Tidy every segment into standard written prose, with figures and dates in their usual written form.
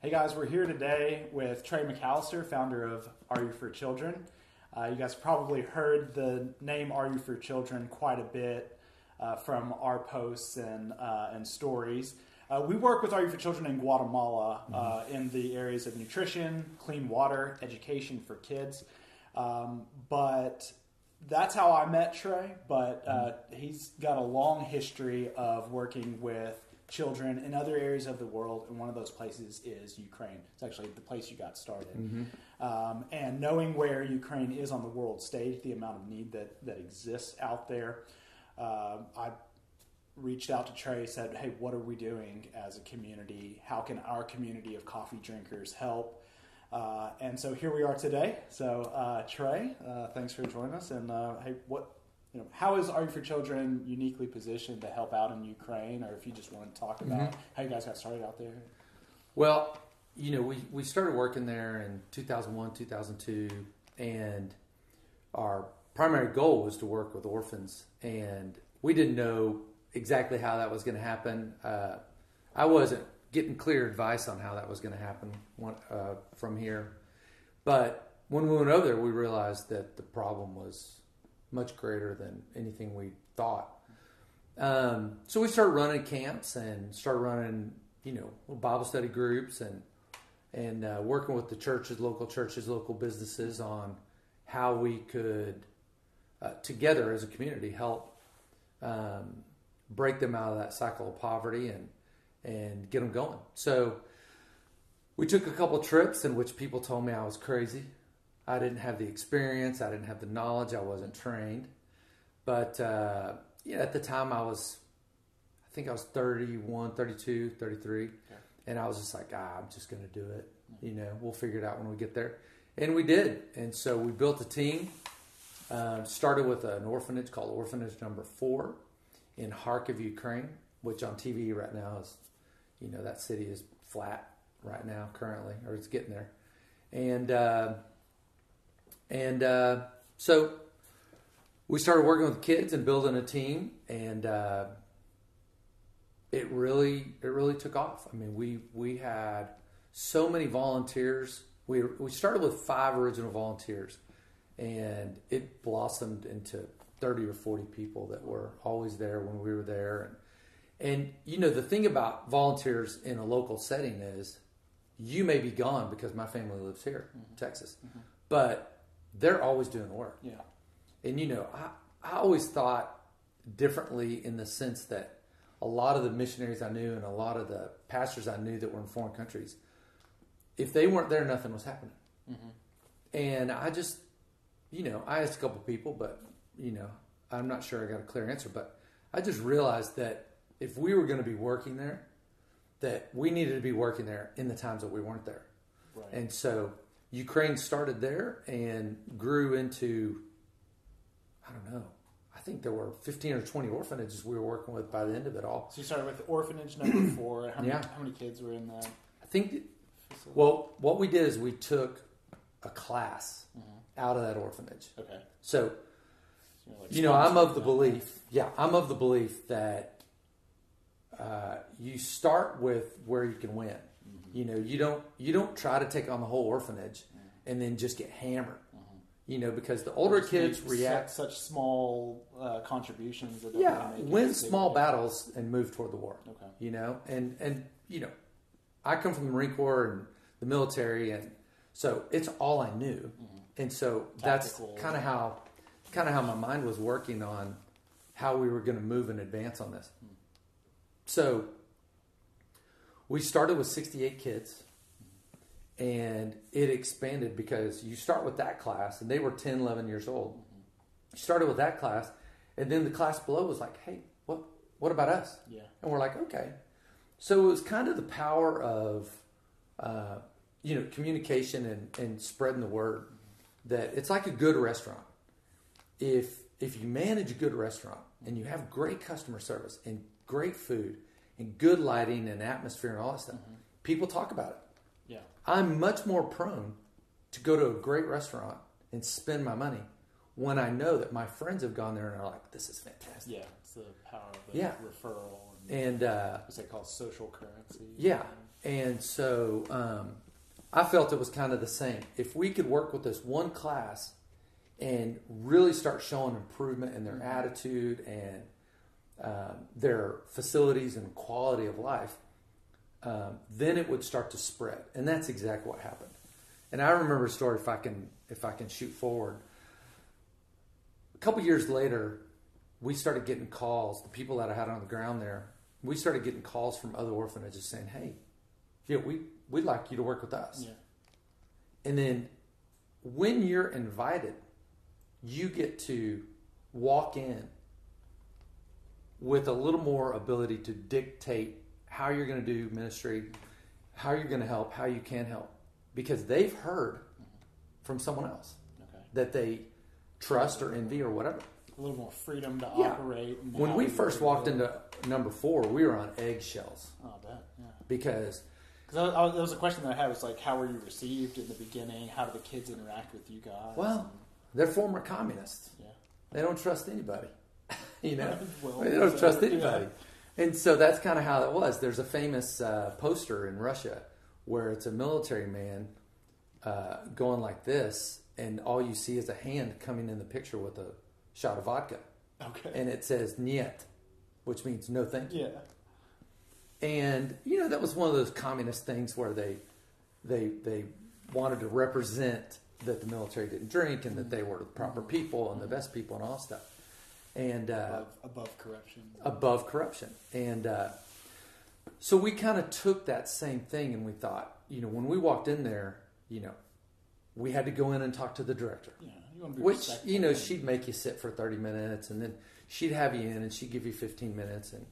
Hey guys, we're here today with Trey McAlister, founder of RU4Children. You guys probably heard the name RU4Children quite a bit from our posts and stories. We work with RU4Children in Guatemala in the areas of nutrition, clean water, education for kids. But that's how I met Trey, but he's got a long history of working with children in other areas of the world, and one of those places is Ukraine. It's actually the place you got started. And knowing where Ukraine is on the world stage, the amount of need that exists out there, I reached out to Trey, said, hey, what are we doing as a community? How can our community of coffee drinkers help? And so here we are today. So Trey, thanks for joining us. And hey, how is RU4Children uniquely positioned to help out in Ukraine, or if you just want to talk about how you guys got started out there? Well, we started working there in 2001, 2002, and our primary goal was to work with orphans, and we didn't know exactly how that was going to happen. I wasn't getting clear advice on how that was going to happen from here, but when we went over there, we realized that the problem was much greater than anything we thought. So we started running camps and started running, Bible study groups and working with the churches, local businesses on how we could, together as a community, help break them out of that cycle of poverty and get them going. So we took a couple of trips in which people told me I was crazy. I didn't have the experience. I didn't have the knowledge. I wasn't trained. But, at the time I think I was 31, 32, 33. Okay. And I was just like, I'm just going to do it. We'll figure it out when we get there. And we did. And so we built a team, started with an orphanage called Orphanage Number 4 in Kharkiv, Ukraine, which on TV right now is, that city is flat right now currently, or it's getting there. And so we started working with kids and building a team, and it really took off. I mean, we had so many volunteers. We started with 5 original volunteers, and it blossomed into 30 or 40 people that were always there when we were there. And the thing about volunteers in a local setting is you may be gone because my family lives here, Texas, but they're always doing the work. Yeah. And, I always thought differently in the sense that a lot of the missionaries I knew and a lot of the pastors I knew that were in foreign countries, if they weren't there, nothing was happening. And I just, I asked a couple people, but, I'm not sure I got a clear answer. But I just realized that if we were going to be working there, that we needed to be working there in the times that we weren't there. Right. And so Ukraine started there and grew into, I don't know, I think there were 15 or 20 orphanages we were working with by the end of it all. So you started with Orphanage Number 4. How many kids were in that? I think, what we did is we took a class out of that orphanage. Okay. So, I'm of the belief that you start with where you can win. You don't try to take on the whole orphanage and then just get hammered. Because the older kids react such small contributions. That win small battles and move toward the war. Okay. And I come from the Marine Corps and the military, and so it's all I knew. And so Tactical. That's kind of how my mind was working on how we were going to move and advance on this. So we started with 68 kids, and it expanded because you start with that class, and they were 10, 11 years old. You started with that class, and then the class below was like, hey, what about us? Yeah. And we're like, okay. So it was kind of the power of, communication and spreading the word that it's like a good restaurant. If you manage a good restaurant and you have great customer service and great food and good lighting and atmosphere and all that stuff, people talk about it. Yeah. I'm much more prone to go to a great restaurant and spend my money when I know that my friends have gone there and are like, this is fantastic. Yeah, it's the power of the referral. And what's they call social currency. Yeah. And so I felt it was kind of the same. If we could work with this one class and really start showing improvement in their attitude and their facilities and quality of life, then it would start to spread. And that's exactly what happened. And I remember a story, if I can shoot forward. A couple years later, we started getting calls, the people that I had on the ground there, we started getting calls from other orphanages saying, hey, yeah, we'd like you to work with us. Yeah. And then when you're invited, you get to walk in with a little more ability to dictate how you're going to do ministry, how you're going to help, how you can help. Because they've heard from someone else that they trust or envy or whatever. A little more freedom to operate. When we first walked into number 4, we were on eggshells. Oh, I bet. Yeah. Because there was a question that I had, was like, how were you received in the beginning? How do the kids interact with you guys? Well, they're former communists. Yeah. They don't trust anybody. You know, well, they don't trust anybody. Yeah. And so that's kind of how it was. There's a famous poster in Russia where it's a military man going like this, and all you see is a hand coming in the picture with a shot of vodka. Okay. And it says "Niet," which means no thank you. Yeah. And you know, that was one of those communist things where they wanted to represent that the military didn't drink and that they were the proper people and the best people and all stuff. And above corruption. Above corruption. And so we kind of took that same thing and we thought, you know, when we walked in there, you know, we had to go in and talk to the director. Yeah, you want to be which, respectful. you know, she'd make you sit for 30 minutes and then she'd have you in and she'd give you 15 minutes and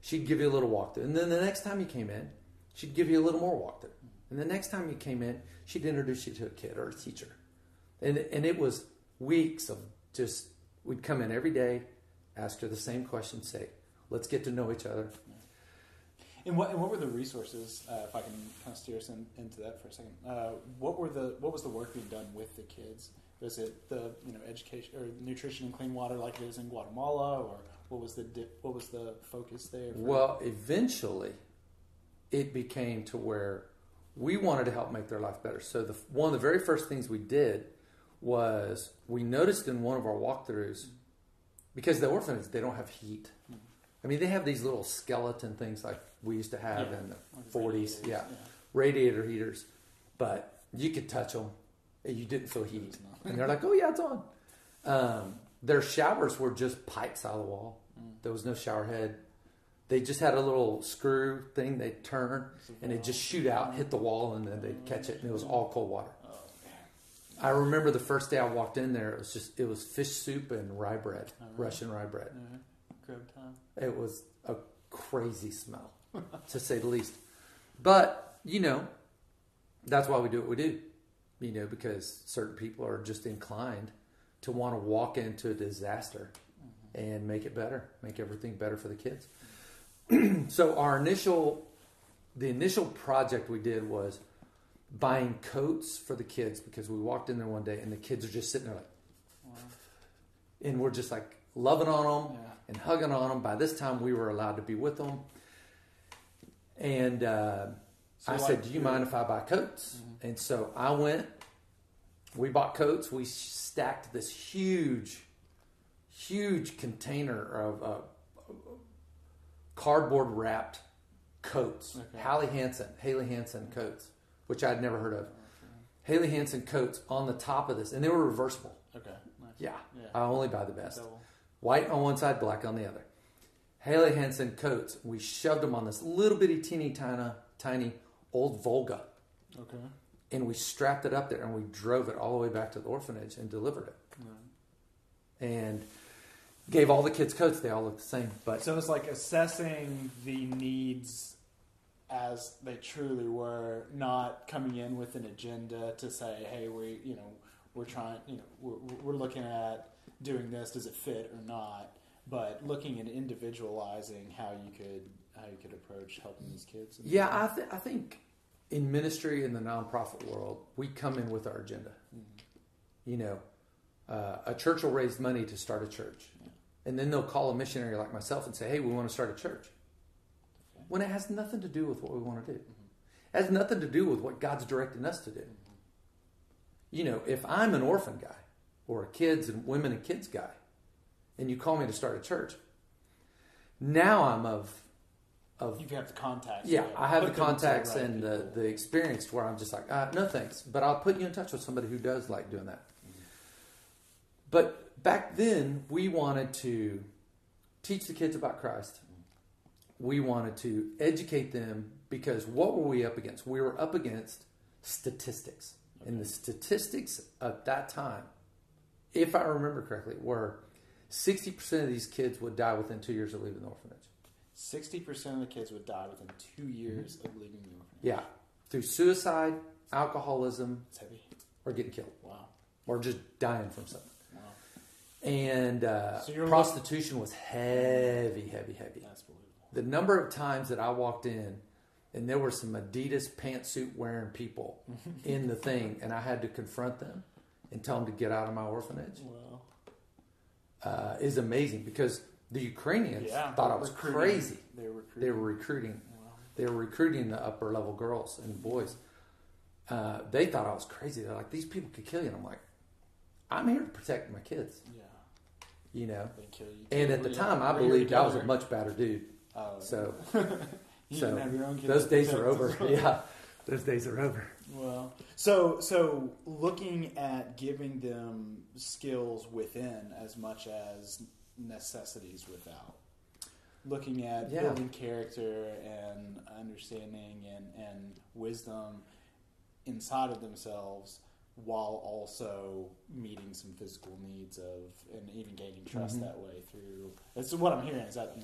she'd give you a little walkthrough. And then the next time you came in, she'd give you a little more walkthrough. And the next time you came in, she'd introduce you to a kid or a teacher. And it was weeks of just, we'd come in every day, ask her the same question, say, let's get to know each other. And what were the resources, if I can kind of steer us into that for a second, what was the work being done with the kids? Was it the education or nutrition and clean water like it is in Guatemala, or what was the focus there? Well, eventually it became to where we wanted to help make their life better. So one of the very first things we did was we noticed in one of our walkthroughs, because the orphanage, they don't have heat. I mean, they have these little skeleton things like we used to have in the 40s. Yeah. Radiator heaters. But you could touch them and you didn't feel heat. And they're like, oh, yeah, it's on. Their showers were just pipes out of the wall. There was no shower head. They just had a little screw thing they'd turn and it'd just shoot out, hit the wall, and then they'd catch it. And it was all cold water. I remember the first day I walked in there, it was fish soup and rye bread, Russian rye bread. Grub time. It was a crazy smell, to say the least. But, you know, that's why we do what we do. You know, because certain people are just inclined to want to walk into a disaster and make it better, make everything better for the kids. So the initial project we did was buying coats for the kids, because we walked in there one day and the kids are just sitting there like, and we're just like loving on them and hugging on them. By this time we were allowed to be with them. And I said, do you mind if I buy coats? And so I went, we bought coats. We stacked this huge container of cardboard wrapped coats. Haley Hansen coats, which I'd never heard of. Haley Hansen coats on the top of this, and they were reversible. Okay. Nice. Yeah. I only buy the best. White on one side, black on the other. Haley Hansen coats. We shoved them on this little bitty tiny old Volga. Okay. And we strapped it up there and we drove it all the way back to the orphanage and delivered it. And gave all the kids coats. They all looked the same. But so it's like assessing the needs as they truly were, not coming in with an agenda to say, hey, we're trying, we're looking at doing this, does it fit or not, but looking and individualizing how you could approach helping these kids. Yeah, I think in ministry in the nonprofit world, we come in with our agenda. A church will raise money to start a church. And then they'll call a missionary like myself and say, hey, we want to start a church. When it has nothing to do with what we want to do. It has nothing to do with what God's directing us to do. You know, if I'm an orphan guy or a kids and women and kids guy, and you call me to start a church, now I'm of you have the contacts. Yeah, I have the contacts and the experience to where I'm just like, no thanks, but I'll put you in touch with somebody who does like doing that. Mm-hmm. But back then, we wanted to teach the kids about Christ. We wanted to educate them, because what were we up against? We were up against statistics. Okay. And the statistics at that time, if I remember correctly, were 60% of these kids would die within 2 years of leaving the orphanage. 60% of the kids would die within 2 years of leaving the orphanage. Yeah. Through suicide, alcoholism, it's heavy. Or getting killed. Wow. Or just dying from something. Wow. And prostitution was heavy. That's believable. The number of times that I walked in and there were some Adidas pantsuit wearing people in the thing, and I had to confront them and tell them to get out of my orphanage. Wow. Is amazing, because the Ukrainians thought I was crazy. They were recruiting. Wow. They were recruiting the upper level girls and boys. They thought I was crazy. They're like, these people could kill you. And I'm like, I'm here to protect my kids. Yeah. You know? They kill you. And at the time, I believed I was a much better dude. So you didn't have your own kids. Those days are over. Yeah. Those days are over. Well, so looking at giving them skills within as much as necessities without. Looking at building character and understanding and wisdom inside of themselves, while also meeting some physical needs and even gaining trust that way through. That's what I'm hearing. Is that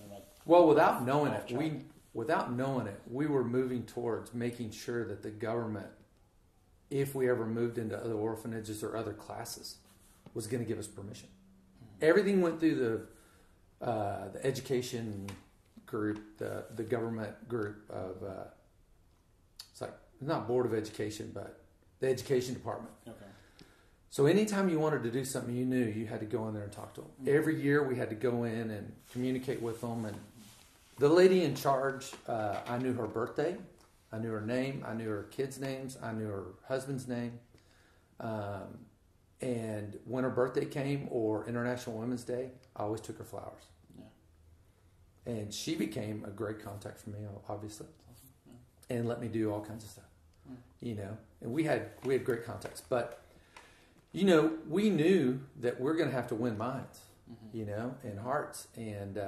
well, without knowing it, we were moving towards making sure that the government, if we ever moved into other orphanages or other classes, was going to give us permission. Mm-hmm. Everything went through the education group, the government group of it's like not board of education, but the education department. Okay. So anytime you wanted to do something, you knew you had to go in there and talk to them. Mm-hmm. Every year we had to go in and communicate with them. And the lady in charge, I knew her birthday, I knew her name, I knew her kids' names, I knew her husband's name. And when her birthday came or International Women's Day, I always took her flowers. Yeah. And she became a great contact for me, obviously, and let me do all kinds of stuff. You know, and we had great contacts, but you know, we knew that we're going to have to win minds, you know, and hearts. And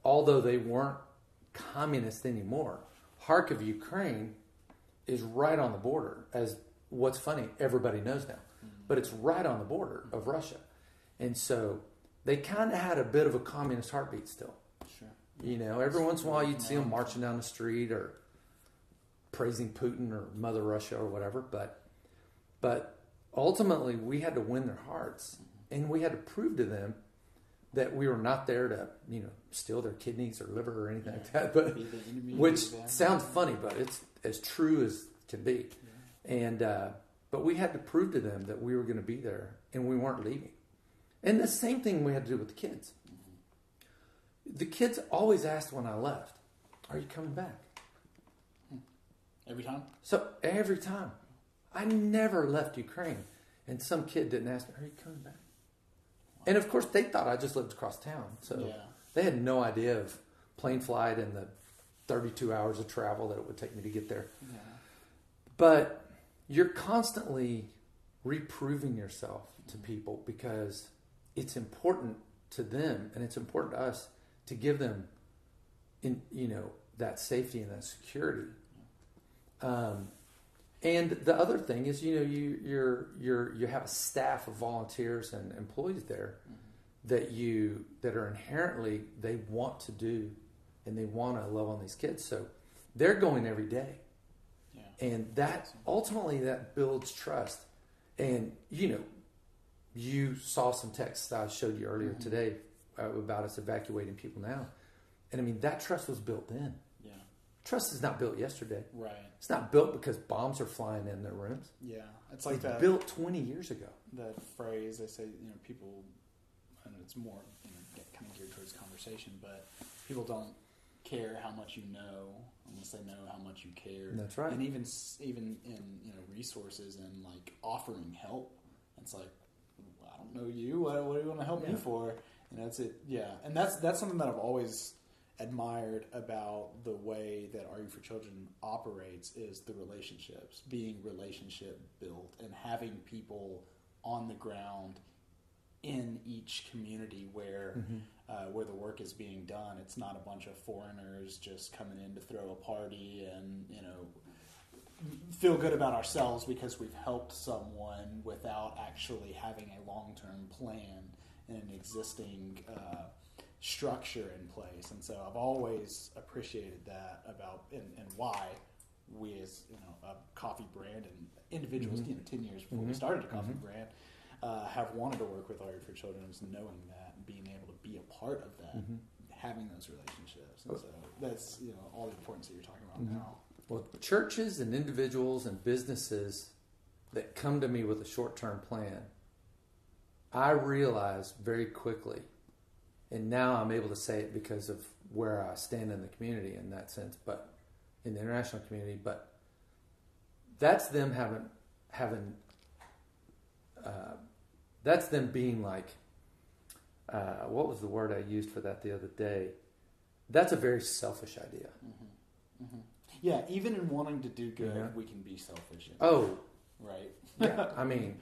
although they weren't communist anymore, Kharkiv, Ukraine, is right on the border. As what's funny, everybody knows now, but it's right on the border of Russia, and so they kind of had a bit of a communist heartbeat still. Sure. You know, every once in a while you'd see them marching down the street or praising Putin or Mother Russia or whatever, but ultimately we had to win their hearts, and we had to prove to them that we were not there to, you know, steal their kidneys or liver or anything like that. But which sounds funny, but it's as true as can be. Yeah. And but we had to prove to them that we were going to be there and we weren't leaving. And the same thing we had to do with the kids. The kids always asked when I left, "Are you coming back?" Every time? So every time. I never left Ukraine. And some kid didn't ask me, "Are you coming back?" Wow. And of course they thought I just lived across town. So they had no idea of plane flight and the 32 hours of travel that it would take me to get there. Yeah. But you're constantly reproving yourself to people, because it's important to them and it's important to us to give them, that safety and that security. And the other thing is, you have a staff of volunteers and employees there that are inherently, they want to do and they want to love on these kids. So they're going every day. Yeah. And that ultimately that builds trust. And, you saw some texts I showed you earlier today about us evacuating people now. And I mean, that trust was built in. Yeah. Trust is not built yesterday. Right. It's not built because bombs are flying in their rooms. Yeah. It's like that. Built 20 years ago. The phrase, they say, people, and it's more, kind of geared towards conversation, but people don't care how much you know unless they know how much you care. That's right. And even in resources and like offering help, it's like, I don't know you. What do you want to help me for? It's it. Yeah, and that's something that I've always admired about the way that RU4Children operates is the relationships, being relationship built and having people on the ground in each community where the work is being done. It's not a bunch of foreigners just coming in to throw a party and feel good about ourselves because we've helped someone without actually having a long-term plan and an existing structure in place. And so I've always appreciated that about and why we as a coffee brand and individuals 10 years before we started a coffee brand have wanted to work with RU4Children, is knowing that and being able to be a part of that, having those relationships. And so that's all the importance that you're talking about now. Well, churches and individuals and businesses that come to me with a short-term plan, I realized very quickly, and now I'm able to say it because of where I stand in the community in that sense, but in the international community, but that's them having that's them being like, what was the word I used for that the other day? That's a very selfish idea. Yeah, even in wanting to do good, we can be selfish. Right. Yeah, I mean,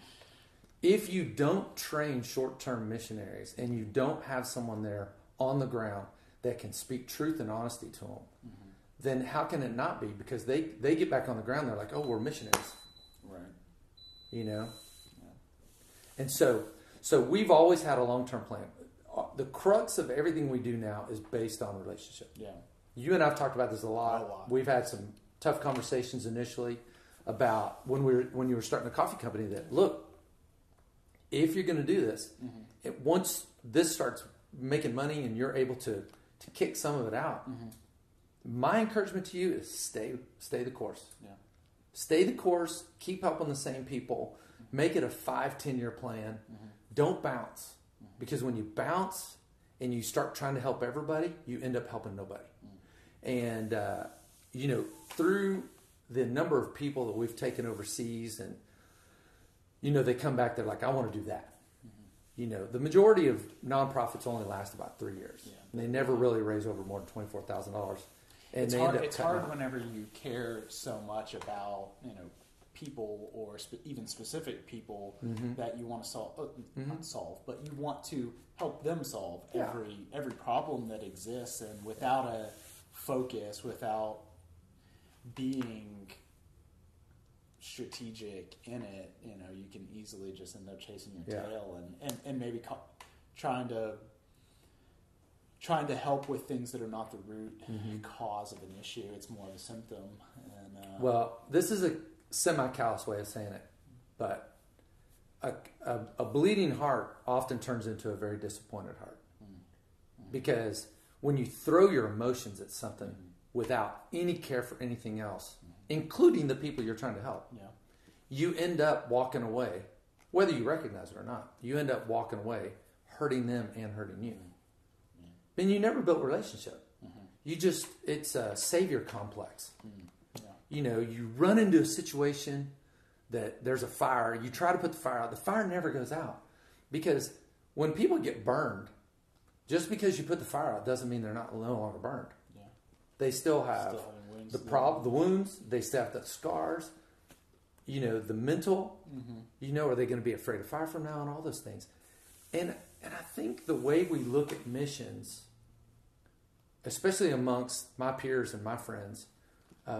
if you don't train short-term missionaries and you don't have someone there on the ground that can speak truth and honesty to them, then how can it not be? Because they get back on the ground, they're like, oh, we're missionaries. Right. And so we've always had a long-term plan. The crux of everything we do now is based on relationship. Yeah. You and I have talked about this a lot. We've had some tough conversations initially about when you were starting a coffee company that, look, if you're going to do this, once this starts making money and you're able to kick some of it out, my encouragement to you is stay the course. Yeah. Stay the course, keep helping the same people, make it a 5-10 year plan. Don't bounce. Because when you bounce and you start trying to help everybody, you end up helping nobody. And, through the number of people that we've taken overseas and, they come back, they're like, I want to do that. The majority of nonprofits only last about 3 years. Yeah. And they never really raise over more than $24,000. And it's hard whenever you care so much about, people or even specific people that you want to solve, not solve, but you want to help them solve every problem that exists, and without a focus, without being strategic in it, you can easily just end up chasing your tail and maybe trying to help with things that are not the root cause of an issue. It's more of a symptom. And well, this is a semi-callous way of saying it, but a bleeding heart often turns into a very disappointed heart. Because when you throw your emotions at something without any care for anything else, including the people you're trying to help, you end up walking away, whether you recognize it or not. You end up walking away hurting them and hurting you. And you never built a relationship. It's a savior complex. You run into a situation that there's a fire. You try to put the fire out. The fire never goes out. Because when people get burned, just because you put the fire out doesn't mean they're no longer burned. Yeah. They still have the wounds. They still have the scars. The mental. Are they going to be afraid of fire from now on? All those things. And I think the way we look at missions, especially amongst my peers and my friends,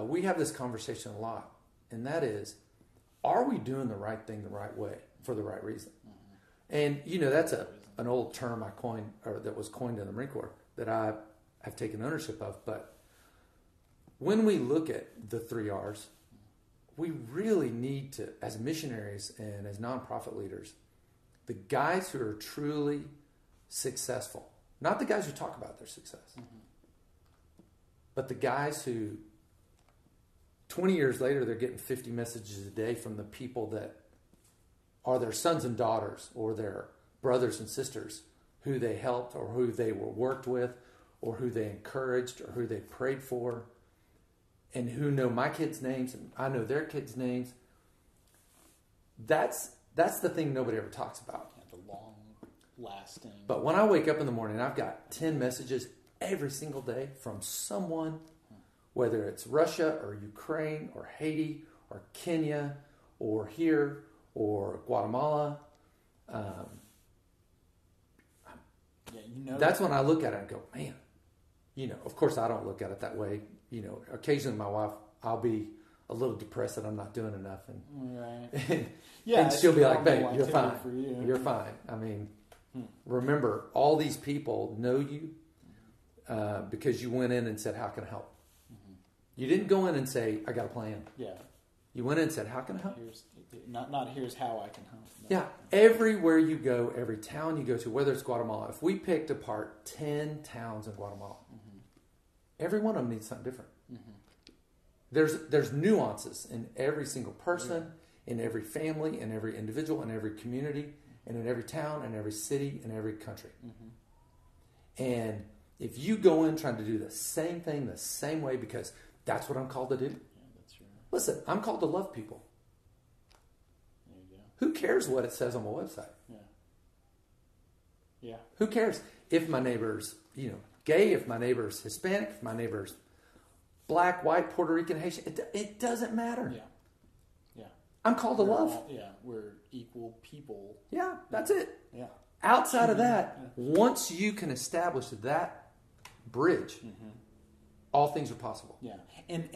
we have this conversation a lot. And that is, are we doing the right thing the right way for the right reason? And, that's an old term I coined, or that was coined in the Marine Corps, that I have taken ownership of. But when we look at the 3 R's, we really need to, as missionaries and as nonprofit leaders, the guys who are truly successful, not the guys who talk about their success, but the guys who 20 years later, they're getting 50 messages a day from the people that are their sons and daughters or their brothers and sisters who they helped or who they were worked with or who they encouraged or who they prayed for, and who know my kids' names and I know their kids' names. That's the thing nobody ever talks about. Yeah, the long lasting. But when I wake up in the morning, I've got 10 messages every single day from someone, whether it's Russia or Ukraine or Haiti or Kenya or here or Guatemala. That's when I look at it and go, man, of course I don't look at it that way. Occasionally my wife, I'll be a little depressed that I'm not doing enough. And, and she'll be like, babe, you're fine. You're fine. I mean, remember, all these people know you because you went in and said, how can I help? Mm-hmm. You didn't go in and say, I got a plan. Yeah. You went in and said, how can I help? Here's how I can help. No. Yeah. Everywhere you go, every town you go to, whether it's Guatemala, if we picked apart 10 towns in Guatemala, every one of them needs something different. There's nuances in every single person, in every family, in every individual, in every community, and in every town, and every city, and every country. And if you go in trying to do the same thing the same way because that's what I'm called to do. Yeah, that's right. Listen, I'm called to love people. There you go. Who cares what it says on my website? Yeah. Who cares if my neighbor's, gay, if my neighbor's Hispanic, if my neighbor's Black, white, Puerto Rican, Haitian? It doesn't matter. Yeah. I'm called to love. We're equal people. Yeah, that's it. Yeah. Outside of that, once you can establish that bridge, all things are possible. Yeah, and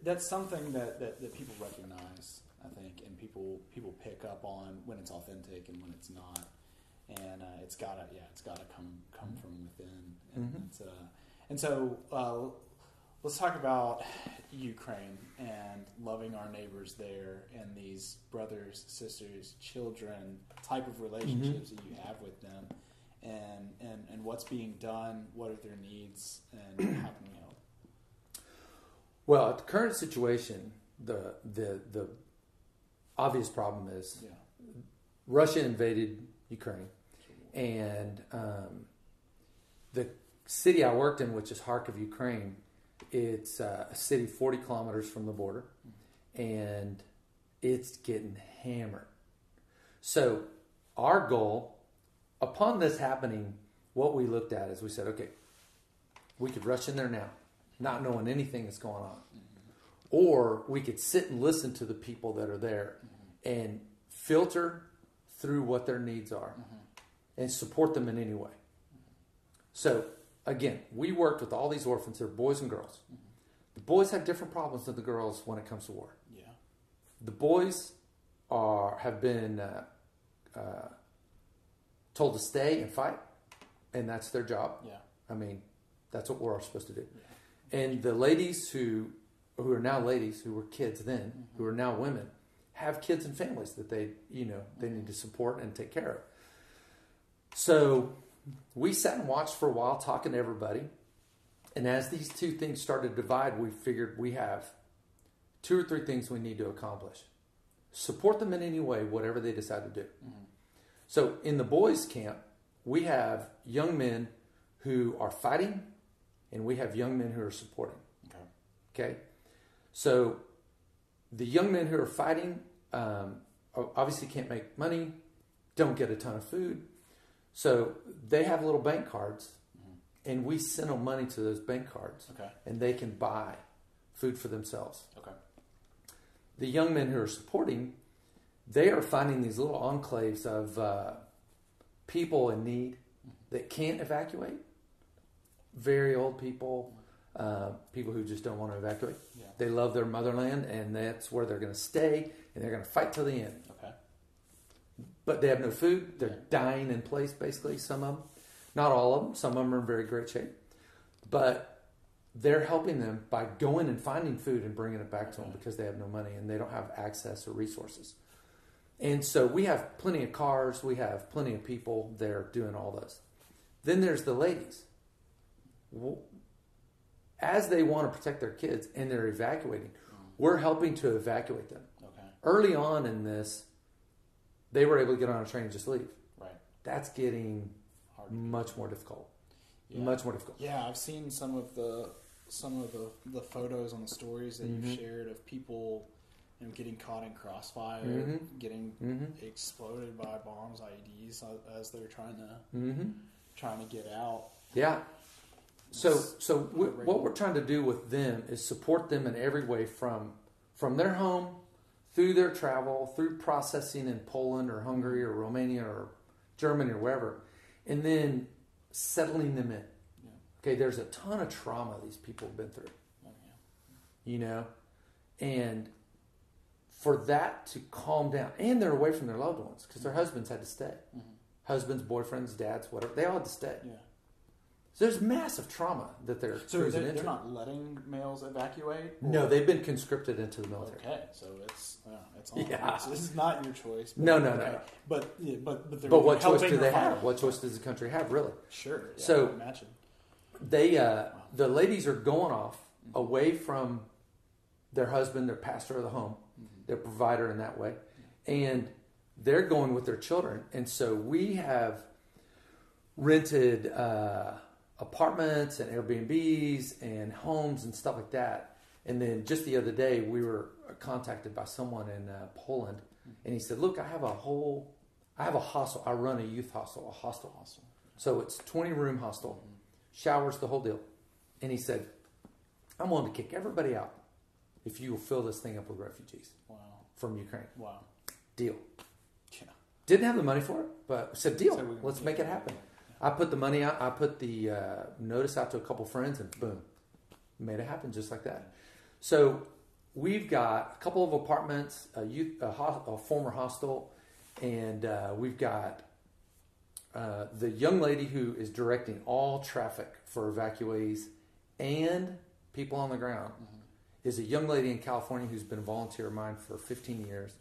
that's something that people recognize, I think, and people pick up on when it's authentic and when it's not, and it's gotta come from within, and so let's talk about Ukraine and loving our neighbors there and these brothers, sisters, children type of relationships that you have with them, and what's being done, what are their needs, and how can we help? Well, at the current situation, the obvious problem is Russia invaded Ukraine, and the city I worked in, which is Kharkiv, Ukraine, it's a city 40 kilometers from the border, and it's getting hammered. So our goal, upon this happening, what we looked at is we said, okay, we could rush in there now, not knowing anything that's going on. Or we could sit and listen to the people that are there and filter through what their needs are and support them in any way. So again, we worked with all these orphans. They're boys and girls. The boys have different problems than the girls when it comes to war. Yeah. The boys have been told to stay and fight, and that's their job. Yeah. I mean, that's what we're all supposed to do. Yeah. And the ladies who are now ladies, who were kids then, who are now women, have kids and families that they need to support and take care of. So we sat and watched for a while, talking to everybody. And as these two things started to divide, we figured we have 2 or 3 things we need to accomplish. Support them in any way, whatever they decide to do. So in the boys' camp, we have young men who are fighting, and we have young men who are supporting. Okay? So the young men who are fighting obviously can't make money, don't get a ton of food. So they have little bank cards, and we send them money to those bank cards, and they can buy food for themselves. The young men who are supporting, they are finding these little enclaves of people in need that can't evacuate. Very old people, people who just don't want to evacuate. Yeah. They love their motherland, and that's where they're going to stay, and they're going to fight till the end. But they have no food. They're dying in place, basically, some of them. Not all of them. Some of them are in very great shape. But they're helping them by going and finding food and bringing it back to them because they have no money and they don't have access or resources. And so we have plenty of cars. We have plenty of people there doing all this. Then there's the ladies. As they want to protect their kids and they're evacuating, we're helping to evacuate them. Early on in this, they were able to get on a train and just leave. That's getting much more difficult. Much more difficult. Yeah, I've seen some of the photos on the stories that you've shared of people, getting caught in crossfire, getting exploded by bombs, IEDs as they're trying to get out. Yeah. So what we're trying to do with them is support them in every way, from their home, through their travel, through processing in Poland or Hungary or Romania or Germany or wherever, and then settling them in. Yeah. Okay, there's a ton of trauma these people have been through. Oh, yeah. And for that to calm down, and they're away from their loved ones because their husbands had to stay. Husbands, boyfriends, dads, whatever, they all had to stay. Yeah. So there's massive trauma that they're cruising into. They're not letting males evacuate? Or? No, they've been conscripted into the military. Okay, so it's on. Yeah. This is not your choice. No. But what choice do they have? What choice does the country have, really? Sure. Yeah, so I would imagine. The ladies are going off away from their husband, their pastor of the home, their provider in that way, and they're going with their children. And so we have rented apartments and Airbnbs and homes and stuff like that. And then just the other day, we were contacted by someone in Poland, and he said, "Look, I have a hostel. I run a youth hostel, a hostel. So it's 20-room hostel, showers, the whole deal." And he said, "I'm willing to kick everybody out if you will fill this thing up with refugees from Ukraine." Wow. Deal. Yeah. Didn't have the money for it, but said, "Deal. Let's make it happen." I put the money out. I put the notice out to a couple friends, and boom, made it happen just like that. So we've got a couple of apartments, a former hostel, and we've got the young lady who is directing all traffic for evacuees and people on the ground. Is a young lady in California who's been a volunteer of mine for 15 years,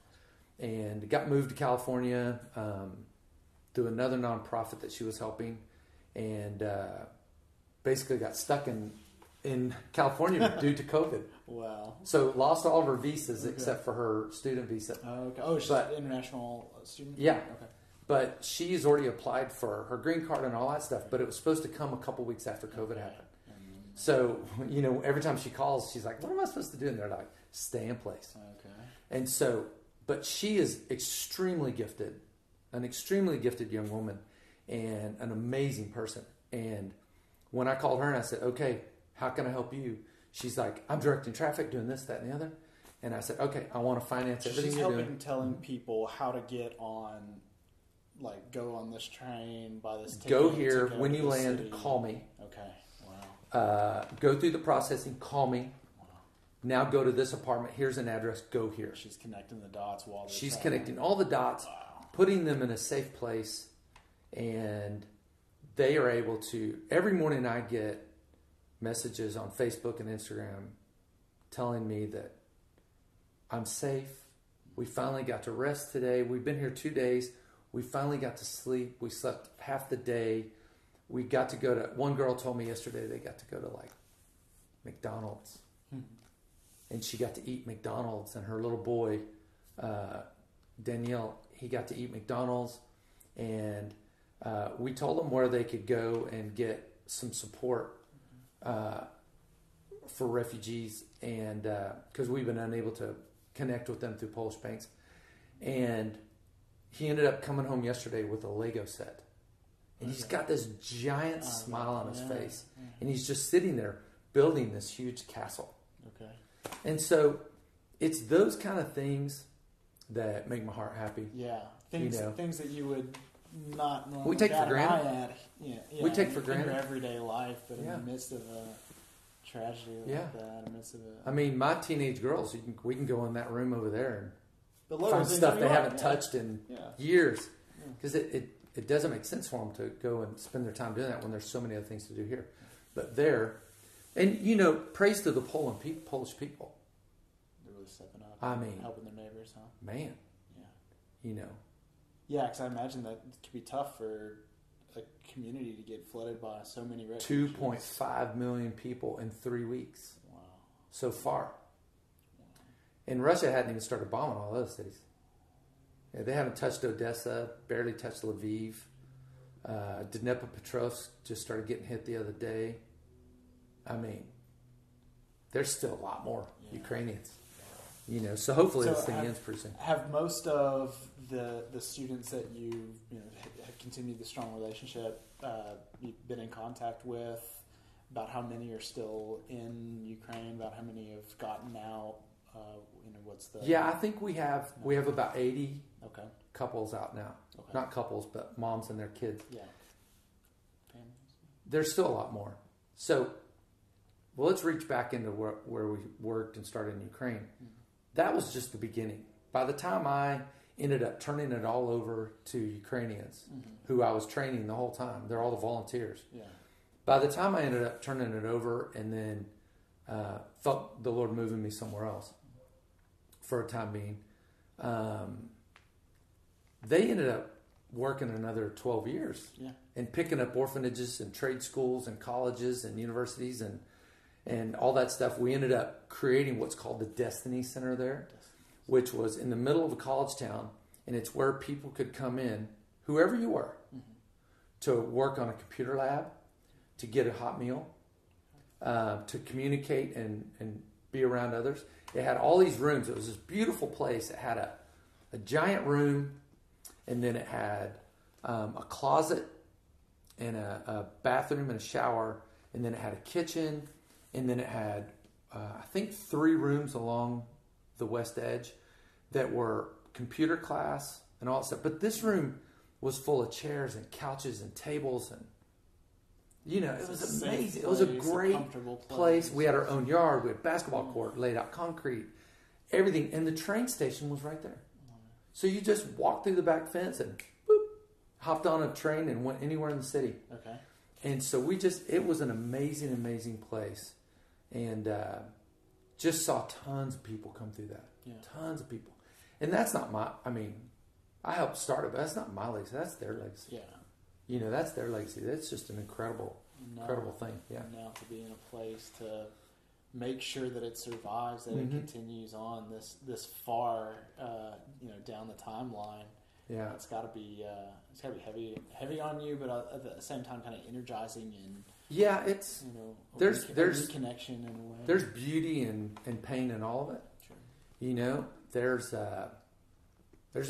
and got moved to California through another nonprofit that she was helping, and basically got stuck in California due to COVID. Wow. So lost all of her visas except for her student visa. Okay. Oh, she's an international student? Yeah. Okay. But she's already applied for her green card and all that stuff, but it was supposed to come a couple weeks after COVID happened. So, every time she calls, she's like, "What am I supposed to do?" And they're like, "Stay in place." Okay. And so, but she is extremely gifted, an extremely gifted young woman, and an amazing person. And when I called her and I said, "Okay, how can I help you?" She's like, "I'm directing traffic, doing this, that, and the other." And I said, "Okay, I want to finance everything you're doing." She's telling people how to get on, like, go on this train, buy this ticket. Go here. When you land, call me. Okay. Go through the processing, call me. Wow. Now go to this apartment. Here's an address. Go here. She's connecting the dots while they're She's connecting all the dots, putting them in a safe place, and they are able to. Every morning I get messages on Facebook and Instagram telling me that I'm safe. We finally got to rest today. We've been here 2 days. We finally got to sleep. We slept half the day. We got to go to, one girl told me yesterday they got to go to like McDonald's. And she got to eat McDonald's, and her little boy, Danielle, he got to eat McDonald's. And we told them where they could go and get some support for refugees, and because we've been unable to connect with them through Polish banks. And he ended up coming home yesterday with a Lego set. And he's got this giant smile on his face. And he's just sitting there building this huge castle. Okay. And so it's those kind of things that make my heart happy. Yeah. Things that you would not normally we take for granted. We take for granted. In your everyday life, but in the midst of a tragedy like that, in the midst of I mean, my teenage girls, we can go in that room over there and find stuff they haven't touched in years. Because it doesn't make sense for them to go and spend their time doing that when there's so many other things to do here. But there, and praise to the Polish people. They're really stepping up. I mean, helping their neighbors, huh? Man. Yeah. Yeah, because I imagine that it could be tough for a community to get flooded by so many refugees. 2.5 million people in 3 weeks. Wow. So far. Wow. And Russia hadn't even started bombing all those cities. Yeah, they haven't touched Odessa, barely touched Lviv. Dnepropetrovsk just started getting hit the other day. I mean, there's still a lot more Ukrainians. So hopefully this thing ends pretty soon. Have most of the students that have continued the strong relationship you've been in contact with, about how many are still in Ukraine, about how many have gotten out? What's the... Yeah, I think we have about 80 okay. couples out now. Okay. Not couples, but moms and their kids. Yeah. Families. There's still a lot more. So, let's reach back into where we worked and started in Ukraine. Mm-hmm. That was just the beginning. By the time I ended up turning it all over to Ukrainians, mm-hmm. who I was training the whole time, they're all the volunteers. Yeah. By the time I ended up turning it over and then felt the Lord moving me somewhere else for a time being, they ended up working another 12 years and picking up orphanages and trade schools and colleges and universities and all that stuff. We ended up creating what's called the Destiny Center there, which was in the middle of a college town, and it's where people could come in, whoever you were, mm-hmm. to work on a computer lab, to get a hot meal, to communicate and be around others. It had all these rooms. It was this beautiful place. It had a giant room, and then it had a closet and a bathroom and a shower, and then it had a kitchen, and then it had, I think, 3 rooms along the west edge that were computer class and all that stuff. But this room was full of chairs and couches and tables and it was amazing. It was a great place. We had our own yard. We had a basketball court, laid out concrete, everything. And the train station was right there. So you just walked through the back fence and boop, hopped on a train and went anywhere in the city. Okay. And so it was an amazing, amazing place. And just saw tons of people come through that. Yeah. Tons of people. And that's not I helped start it, but that's not my legacy. That's their legacy. Yeah. That's their legacy. That's just an incredible thing. Yeah. Now to be in a place to make sure that it survives, that mm-hmm. it continues on this far, down the timeline. Yeah. It's got to be heavy on you, but at the same time, kind of energizing and. Yeah, it's there's connection in a way. There's beauty and pain in all of it. Sure. There's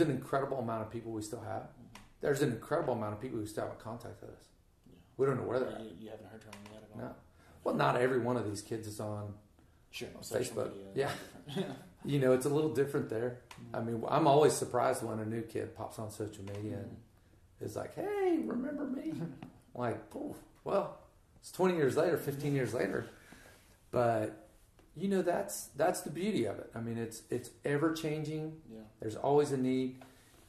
an incredible amount of people we still have. Mm-hmm. There's an incredible amount of people who still haven't contacted us. Yeah. We don't know where they're at. You haven't heard from them yet at all? No. Well, not every one of these kids is on Facebook. Yeah. It's a little different there. Mm-hmm. I mean, I'm always surprised when a new kid pops on social media mm-hmm. and is like, hey, remember me? Like, oh, well, it's 20 years later, 15 years later. But, that's the beauty of it. I mean, it's ever changing. Yeah. There's always a need.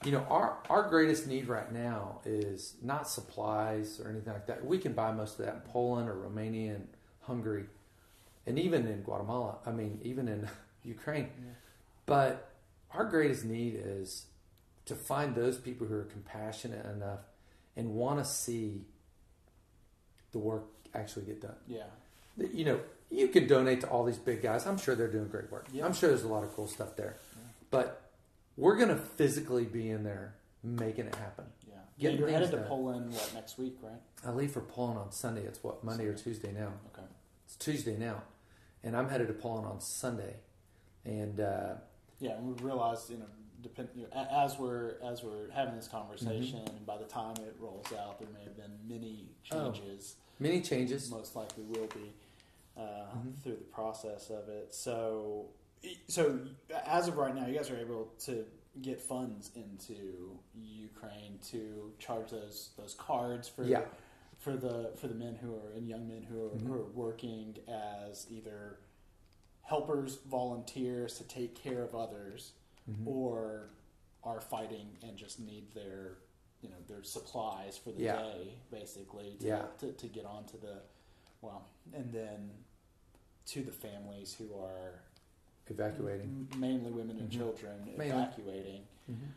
Our greatest need right now is not supplies or anything like that. We can buy most of that in Poland or Romania and Hungary, and even in Guatemala. I mean, even in Ukraine. Yeah. But our greatest need is to find those people who are compassionate enough and want to see the work actually get done. Yeah. You can donate to all these big guys. I'm sure they're doing great work. Yeah. I'm sure there's a lot of cool stuff there. Yeah. But we're going to physically be in there making it happen. Yeah. You're headed to Poland, next week, right? I leave for Poland on Sunday. It's Monday or Tuesday now? Okay. It's Tuesday now. And I'm headed to Poland on Sunday. And and we realized, as we're having this conversation, mm-hmm. and by the time it rolls out, there may have been many changes. Many changes. Most likely will be mm-hmm. through the process of it. So as of right now, you guys are able to get funds into Ukraine to charge those cards for the men who are and young men who are, mm-hmm. who are working as either helpers, volunteers to take care of others, mm-hmm. or are fighting and just need their supplies for the day, basically, to get onto and then to the families who are evacuating, mainly women and mm-hmm. children, mainly. Evacuating, mm-hmm.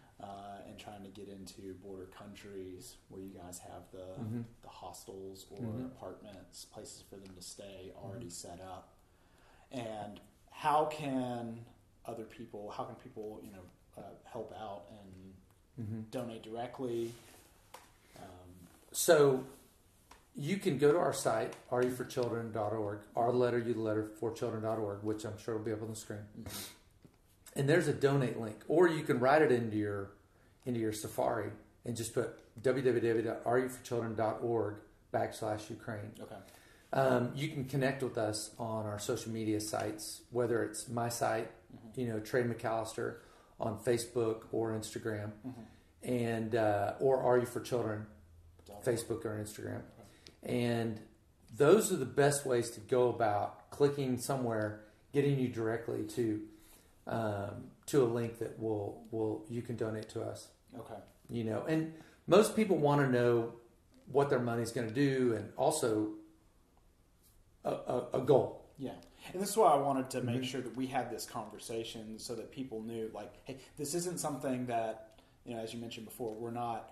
And trying to get into border countries where you guys have mm-hmm. the hostels or mm-hmm. apartments, places for them to stay already mm-hmm. set up. And how can people help out and mm-hmm. donate directly? So you can go to our site, RU4Children.org, R the letter, U the letter, 4children.org, which I'm sure will be up on the screen. And there's a donate link. Or you can write it into your Safari and just put www.ru4children.org/Ukraine. Okay. You can connect with us on our social media sites, whether it's my site, Trey McAlister on Facebook or Instagram, and or RU4Children, Facebook or Instagram. And those are the best ways to go about clicking somewhere, getting you directly to a link that you can donate to us. Okay. And most people want to know what their money's going to do, and also a goal. Yeah. And this is why I wanted to make sure that we had this conversation so that people knew, like, hey, this isn't something that, as you mentioned before, we're not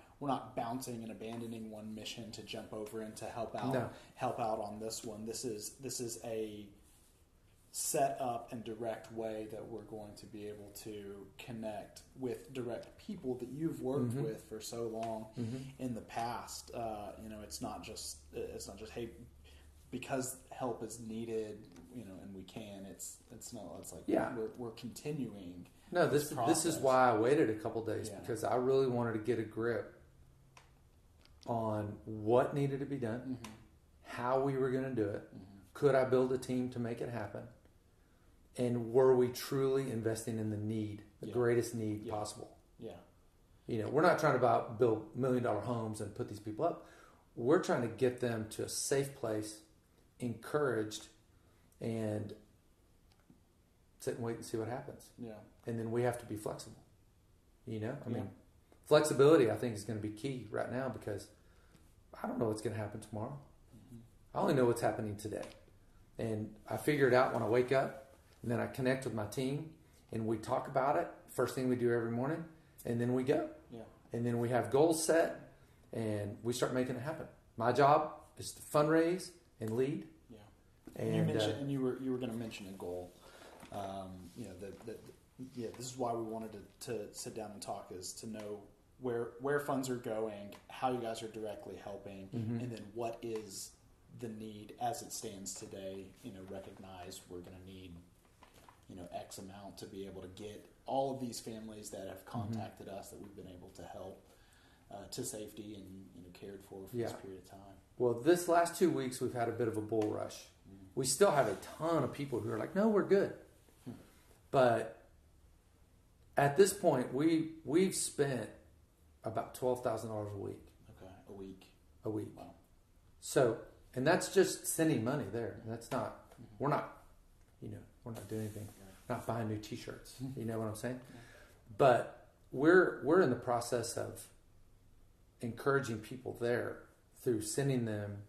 bouncing and abandoning one mission to jump over and to help out on this one. This is a set up and direct way that we're going to be able to connect with direct people that you've worked with for so long in the past. It's not just hey, because help is needed, and we can. It's like we're continuing. No, this is why I waited a couple days, because I really wanted to get a grip on what needed to be done, how we were going to do it, could I build a team to make it happen, and were we truly investing in the greatest need possible? Yeah. We're not trying to build $1 million homes and put these people up. We're trying to get them to a safe place, encouraged, and sit and wait and see what happens. Yeah. And then we have to be flexible. Flexibility, I think, is going to be key right now, because I don't know what's going to happen tomorrow. I only know what's happening today. And I figure it out when I wake up, and then I connect with my team, and we talk about it. First thing we do every morning, and then we go. Yeah. And then we have goals set, and we start making it happen. My job is to fundraise and lead. Yeah. And you mentioned, you were going to mention a goal. This is why we wanted to sit down and talk, is to know where funds are going, how you guys are directly helping, and then what is the need as it stands today. Recognize we're going to need X amount to be able to get all of these families that have contacted us that we've been able to help to safety and cared for this period of time. Well, this last 2 weeks we've had a bit of a bull rush. We still have a ton of people who are like, no, we're good. But at this point, we've spent about $12,000 a week. Okay, a week. Wow. So, and that's just sending money there. That's not. We're not doing anything. We're not buying new T-shirts. You know what I'm saying? Yeah. But we're in the process of encouraging people there through sending them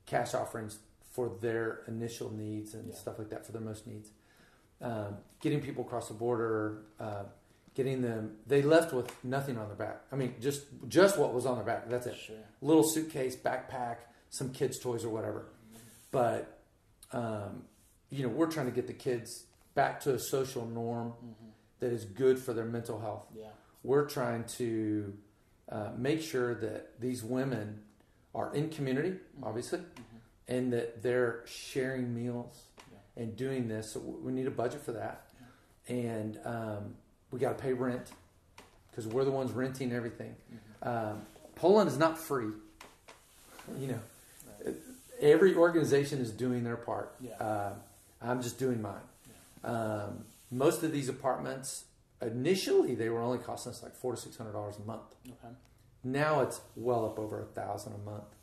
cash offerings for their initial needs and stuff like that, for their most needs. Getting people across the border, getting them. They left with nothing on their back. I mean, just what was on their back. That's it. Sure. Little suitcase, backpack, some kids' toys or whatever. But we're trying to get the kids back to a social norm that is good for their mental health. Yeah. We're trying to make sure that these women are in community, obviously, and that they're sharing meals and doing this. So we need a budget for that. Yeah. And we got to pay rent, because we're the ones renting everything. Poland is not free. Every organization is doing their part. Yeah. I'm just doing mine. Yeah. Most of these apartments, initially, they were only costing us like $400 to $600 a month. Okay. Now it's well up over $1,000 a month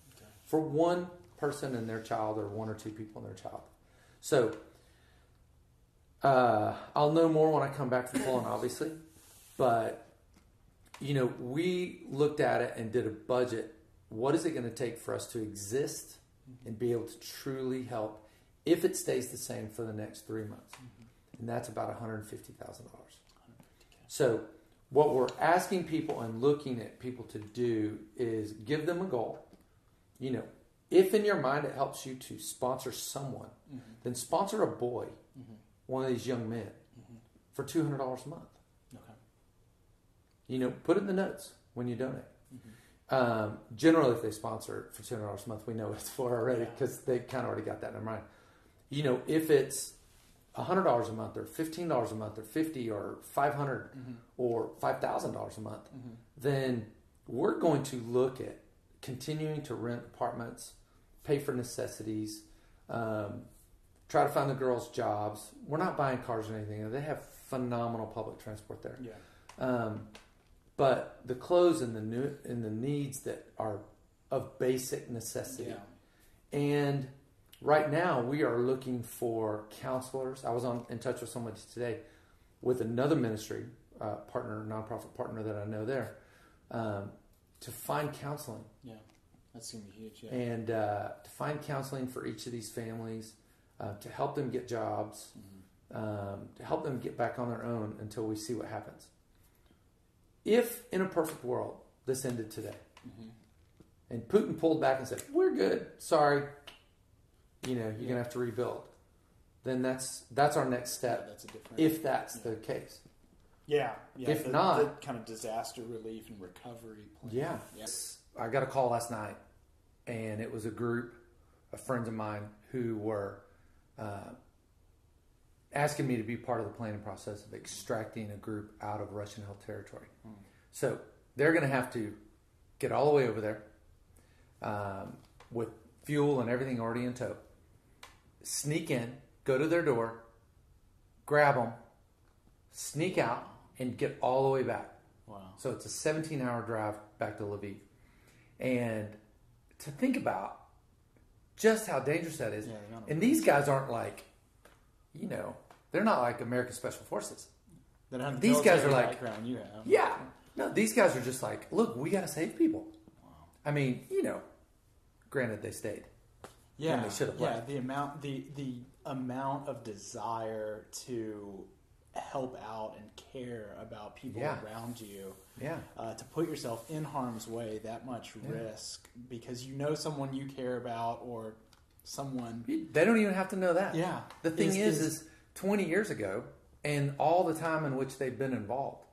for one person and their child, or one or two people and their child. So I'll know more when I come back from Poland, obviously. But, we looked at it and did a budget. What is it going to take for us to exist and be able to truly help if it stays the same for the next 3 months? And that's about $150,000. So what we're asking people and looking at people to do is give them a goal. If in your mind it helps you to sponsor someone, then sponsor a boy, one of these young men, for $200 a month. Okay. Put it in the notes when you donate. Generally, if they sponsor for $200 a month, we know what it's for already because they kind of already got that in their mind. You know, if it's $100 a month or $15 a month or $50 or $500 or $5,000 a month, then we're going to look at continuing to rent apartments, pay for necessities, try to find the girls jobs. We're not buying cars or anything. They have phenomenal public transport there. Yeah. But the clothes and the needs that are of basic necessity. Yeah. And right now we are looking for counselors. I was in touch with somebody today with another ministry partner, nonprofit partner that I know there, to find counseling. Yeah, that's going to be huge. Yeah. And to find counseling for each of these families, to help them get jobs, to help them get back on their own until we see what happens. If in a perfect world this ended today, and Putin pulled back and said, "We're good, sorry, you know, you're gonna have to rebuild," then that's our next step. Yeah, that's a different. If that's the case. Yeah. If not, the kind of disaster relief and recovery plan. Yeah. Yes. I got a call last night, and it was a group of friends of mine who were asking me to be part of the planning process of extracting a group out of Russian-held territory. So they're going to have to get all the way over there with fuel and everything already in tow, sneak in, go to their door, grab them, sneak out, and get all the way back. Wow. So it's a 17-hour drive back to Lviv. And to think about just how dangerous that is. Yeah, and these guys aren't like, you know, they're not like American Special Forces. They don't have These guys are like, background you have. Yeah. No, these guys are just like, look, we got to save people. Wow. I mean, you know, granted they stayed. Yeah. And they should have left. The amount of desire to help out and care about people around you. Yeah. To put yourself in harm's way, that much risk because you know someone you care about or someone. They don't even have to know that. Yeah. The thing is 20 years ago and all the time in which they've been involved,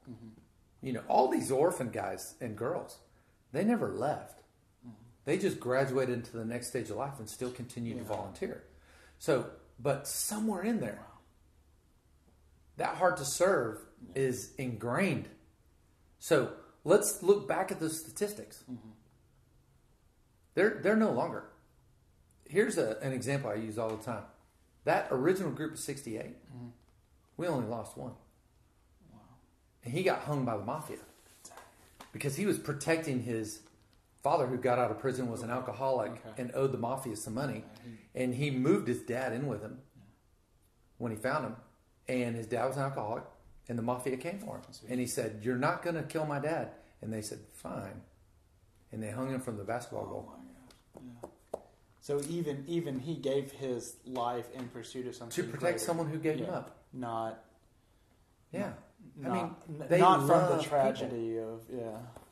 you know, all these orphan guys and girls, they never left. They just graduated into the next stage of life and still continue to volunteer. So, but somewhere in there, that heart to serve is ingrained. So let's look back at the statistics. They're no longer. Here's an example I use all the time. That original group of 68, we only lost one. Wow. And he got hung by the mafia because he was protecting his father who got out of prison, was an alcoholic, and owed the mafia some money. And he moved his dad in with him when he found him. And his dad was an alcoholic, and the mafia came for him. And he said, "You're not going to kill my dad." And they said, "Fine." And they hung him from the basketball goal. Yeah. So even he gave his life in pursuit of something to protect greater. Someone who gave him up. Not. Yeah. Not, I mean, not from the tragedy of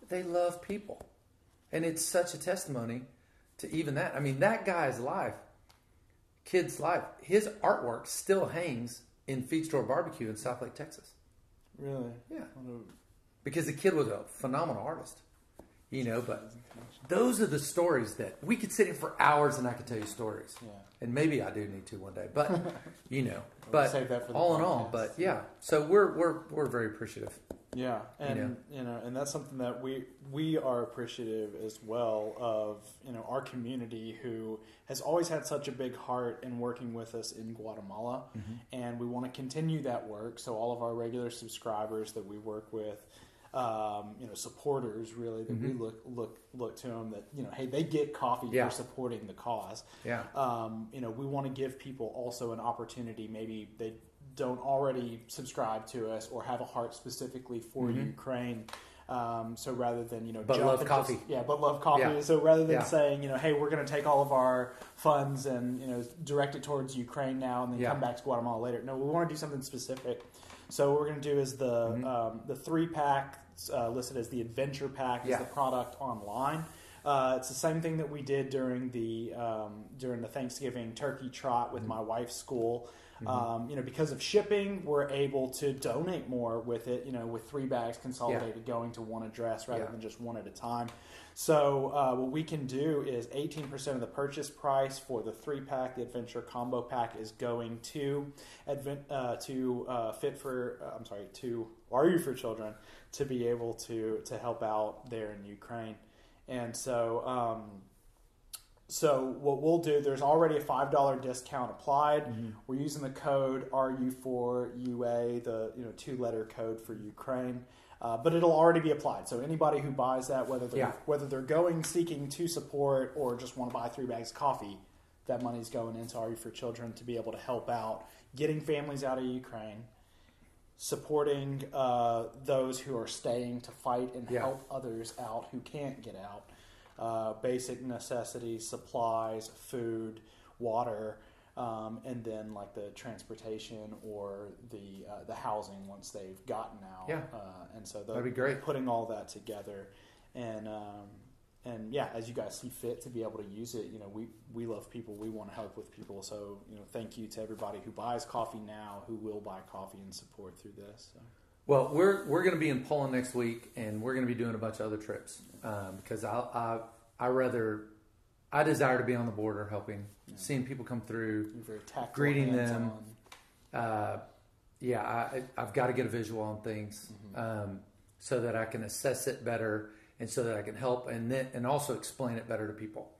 They love people. And it's such a testimony to even that. I mean, that guy's life, kid's life, his artwork still hangs in Feed Store Barbecue in South Lake, Texas. Really? Yeah. Because the kid was a phenomenal artist. You know, but those are the stories that we could sit here for hours and I could tell you stories. Yeah. And maybe I do need to one day. But, you know, but save that for the all in podcast. all, but yeah. So we're very appreciative. Yeah, and and that's something that we are appreciative as well of, you know, our community who has always had such a big heart in working with us in Guatemala, and we want to continue that work. So all of our regular subscribers that we work with, you know, supporters really that we look to them that, you know, hey, they get coffee for supporting the cause. Yeah. You know, we want to give people also an opportunity. Maybe they don't already subscribe to us or have a heart specifically for Ukraine. So rather than, you know, but love coffee. But love coffee. Yeah. So rather than saying, you know, hey, we're going to take all of our funds and, you know, direct it towards Ukraine now and then come back to Guatemala later. No, we want to do something specific. So what we're going to do is the 3-pack listed as the Adventure Pack is the product online. It's the same thing that we did during the Thanksgiving turkey trot with my wife's school. Because of shipping, we're able to donate more with it, with 3 bags consolidated going to one address rather than just one at a time. So what we can do is 18% of the purchase price for the 3-pack, the Adventure Combo Pack, is going to RU4Children to be able to help out there in Ukraine. And so what we'll do, there's already a $5 discount applied. We're using the code RU4UA, the 2-letter code for Ukraine. But it'll already be applied. So anybody who buys that, whether they're going seeking to support or just want to buy 3 bags of coffee, that money's going into RU4Children to be able to help out getting families out of Ukraine, supporting those who are staying to fight and help others out who can't get out, basic necessities, supplies, food, water, and then like the transportation or the housing once they've gotten out. And so that'd be great. Putting all that together, and as you guys see fit to be able to use it. We love people. We want to help with people. So thank you to everybody who buys coffee now, who will buy coffee and support through this. So. Well, we're going to be in Poland next week, and we're going to be doing a bunch of other trips because I desire to be on the border helping, seeing people come through, greeting them. I've got to get a visual on things so that I can assess it better and so that I can help and also explain it better to people.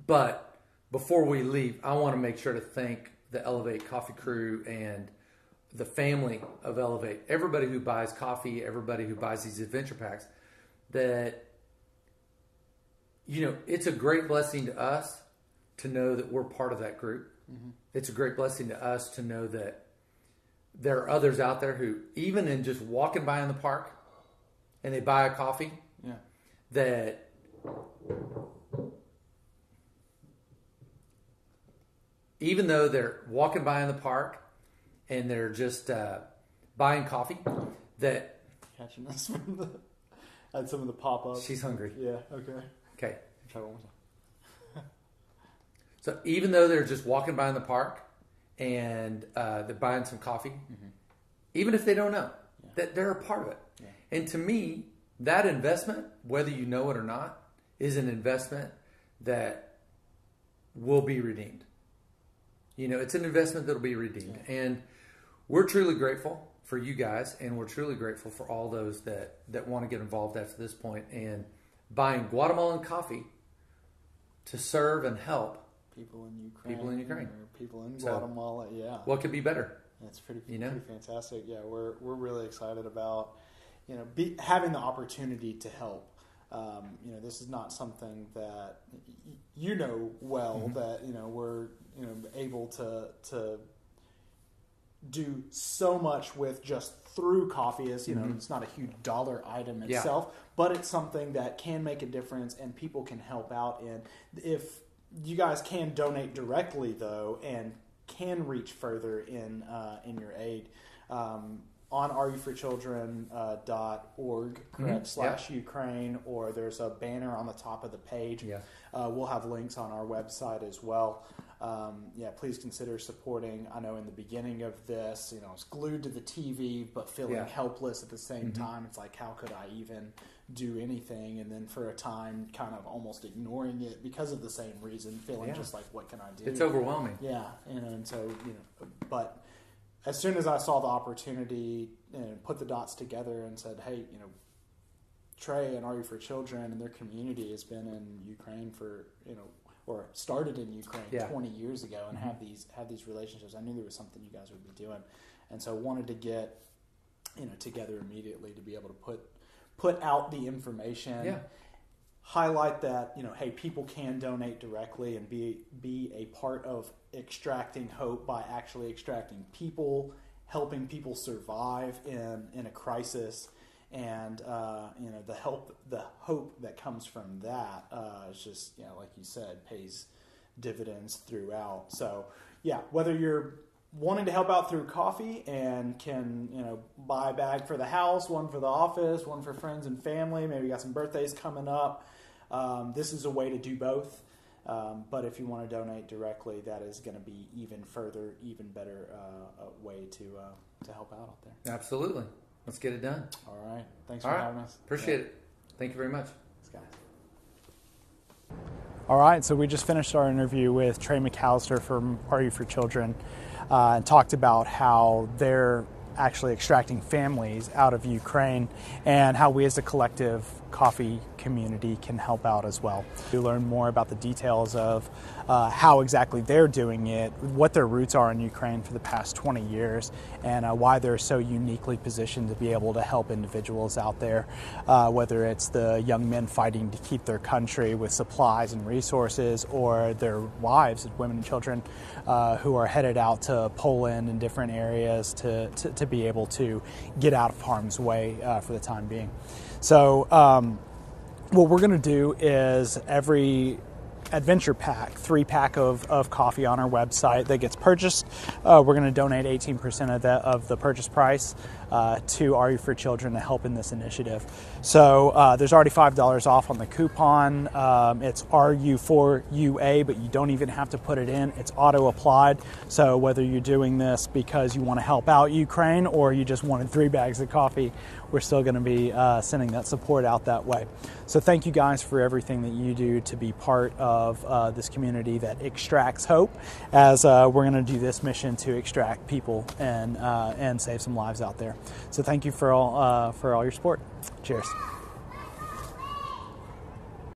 But before we leave, I want to make sure to thank the Elevate Coffee crew and the family of Elevate, everybody who buys coffee, everybody who buys these adventure packs, that it's a great blessing to us to know that we're part of that group. It's a great blessing to us to know that there are others out there who, even in just walking by in the park and they buy a coffee, that even though they're walking by in the park and they're just buying coffee, that... Catching us from had some of the pop-ups. She's hungry. Yeah, okay. Okay. Try one more time. So even though they're just walking by in the park and they're buying some coffee, even if they don't know, that they're a part of it. And to me, that investment, whether you know it or not, is an investment that will be redeemed. It's an investment that will be redeemed. And we're truly grateful for you guys, and we're truly grateful for all those that want to get involved after this point and buying Guatemalan coffee to serve and help people in Ukraine. Or people in Guatemala. What could be better? That's pretty fantastic. Yeah, we're really excited about having the opportunity to help. This is not something that that we're able to do so much with just through coffee. As it's not a huge dollar item itself, but it's something that can make a difference and people can help out in. If you guys can donate directly though and can reach further in your aid, on RU4Children.org /Ukraine, or there's a banner on the top of the page. We'll have links on our website as well. Please consider supporting. I know in the beginning of this, I was glued to the TV, but feeling helpless at the same time. It's like, how could I even do anything? And then for a time, kind of almost ignoring it because of the same reason, feeling just like, what can I do? It's overwhelming. And so, but as soon as I saw the opportunity and put the dots together and said, hey, Trey and RU4Children and their community has been in Ukraine for, or started in Ukraine 20 years ago and have these relationships. I knew there was something you guys would be doing. And so wanted to get, together immediately to be able to put out the information, highlight that, hey, people can donate directly and be a part of extracting hope by actually extracting people, helping people survive in a crisis. And the hope that comes from that is just, like you said, pays dividends throughout. So whether you're wanting to help out through coffee and can buy a bag for the house, one for the office, one for friends and family, maybe you got some birthdays coming up, this is a way to do both. But if you want to donate directly, that is going to be even better way to help out there. Absolutely. Let's get it done. All right. Thanks for having us. Appreciate it. Thank you very much. Thanks, guys. All right. So we just finished our interview with Trey McAlister from RU4Children and talked about how they're actually extracting families out of Ukraine and how we as a collective coffee community can help out as well. To learn more about the details of how exactly they're doing it, what their roots are in Ukraine for the past 20 years, and why they're so uniquely positioned to be able to help individuals out there, whether it's the young men fighting to keep their country with supplies and resources, or their wives, women and children who are headed out to Poland and different areas to be able to get out of harm's way for the time being. So what we're going to do is every adventure pack, 3-pack of coffee on our website that gets purchased, we're going to donate 18% of the purchase price to RU4Children to help in this initiative. So there's already $5 off on the coupon. It's RU4UA, but you don't even have to put it in. It's auto-applied. So whether you're doing this because you want to help out Ukraine or you just wanted 3 bags of coffee, we're still going to be sending that support out that way. So thank you guys for everything that you do to be part of this community that extracts hope, as we're going to do this mission to extract people and save some lives out there. So thank you for all your support. Cheers.